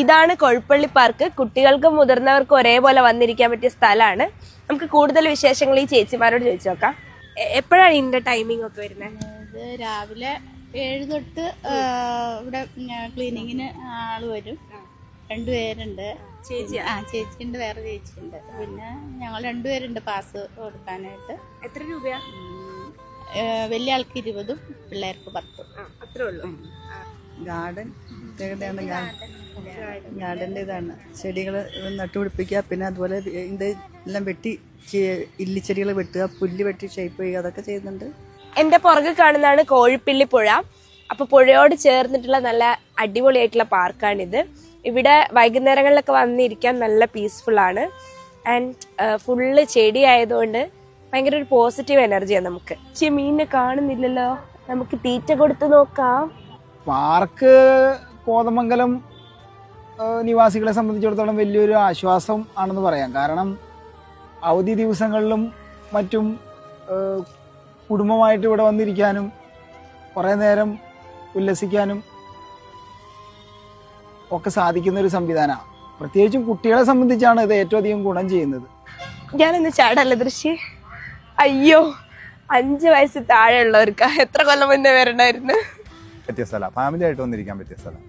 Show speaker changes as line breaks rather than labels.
ഇതാണ് കൊഴുപ്പള്ളി പാർക്ക്. കുട്ടികൾക്കും മുതിർന്നവർക്കും ഒരേപോലെ വന്നിരിക്കാൻ പറ്റിയ സ്ഥലമാണ്. നമുക്ക് കൂടുതൽ വിശേഷങ്ങൾ ഈ ചേച്ചിമാരോട് ചോദിച്ചു നോക്കാം. എപ്പോഴാണ് ഇതിന്റെ ടൈമിംഗ് ഒക്കെ വരുന്നത്?
ഇത് രാവിലെ 7 തൊട്ട് ഇവിടെ ക്ലീനിങ്ങിന് ആള് വരും. 2 പേരുണ്ട്. ചേച്ചിയുണ്ട്, വേറെ ചേച്ചിയുണ്ട്. പിന്നെ ഞങ്ങൾ 2 പേരുണ്ട് പാസ് കൊടുക്കാനായിട്ട്.
എത്ര രൂപയാ?
വലിയ ആൾക്ക് 20, പിള്ളേർക്ക് 10.
അത്രേ ഉള്ളൂ.
ഗാർഡൻ ഗാർഡൻ്റെ ഇതാണ്. ചെടികൾ നട്ടുപിടിപ്പിക്കുക, പിന്നെ അതുപോലെ ഇത് എല്ലാം വെട്ടി ഇല്ലിച്ചെടികൾ വെട്ടുക, പുല്ല് വെട്ടി ഷേപ്പ് ചെയ്യുക, അതൊക്കെ ചെയ്യുന്നുണ്ട്.
എൻ്റെ പുറകെ കാണുന്നതാണ് കോഴിപ്പിള്ളി പുഴ. അപ്പോൾ പുഴയോട് ചേർന്നിട്ടുള്ള നല്ല അടിപൊളിയായിട്ടുള്ള പാർക്കാണിത്. ഇവിടെ വൈകുന്നേരങ്ങളിലൊക്കെ വന്നിരിക്കാൻ നല്ല പീസ്ഫുൾ ആണ്. ആൻഡ് ഫുള്ള് ചെടി ആയതുകൊണ്ട് ഭയങ്കര ഒരു പോസിറ്റീവ് എനർജിയാണ് നമുക്ക്. മീനിനെ കാണുന്നില്ലല്ലോ, നമുക്ക് തീറ്റ കൊടുത്ത് നോക്കാം.
പാർക്ക് കോതമംഗലം നിവാസികളെ സംബന്ധിച്ചിടത്തോളം വലിയൊരു ആശ്വാസം ആണെന്ന് പറയാം. കാരണം അവധി ദിവസങ്ങളിലും മറ്റും കുടുംബമായിട്ട് ഇവിടെ വന്നിരിക്കാനും കുറേ നേരം ഉല്ലസിക്കാനും ഒക്കെ സാധിക്കുന്ന ഒരു സംവിധാനമാണ്. പ്രത്യേകിച്ചും കുട്ടികളെ സംബന്ധിച്ചാണ് ഇത് ഏറ്റവും അധികം ഗുണം ചെയ്യുന്നത്.
ഞാനൊന്ന് ചാടല്ല ദൃശ്യ. അയ്യോ, 5 വയസ്സ് താഴെ ഉള്ളവർക്ക് എത്ര കൊല്ലം മുന്നേ വരണമായിരുന്നു?
പറ്റിയ സ്ഥലം, ഫാമിലി ആയിട്ട് വന്നിരിക്കാൻ പറ്റിയ സ്ഥലം.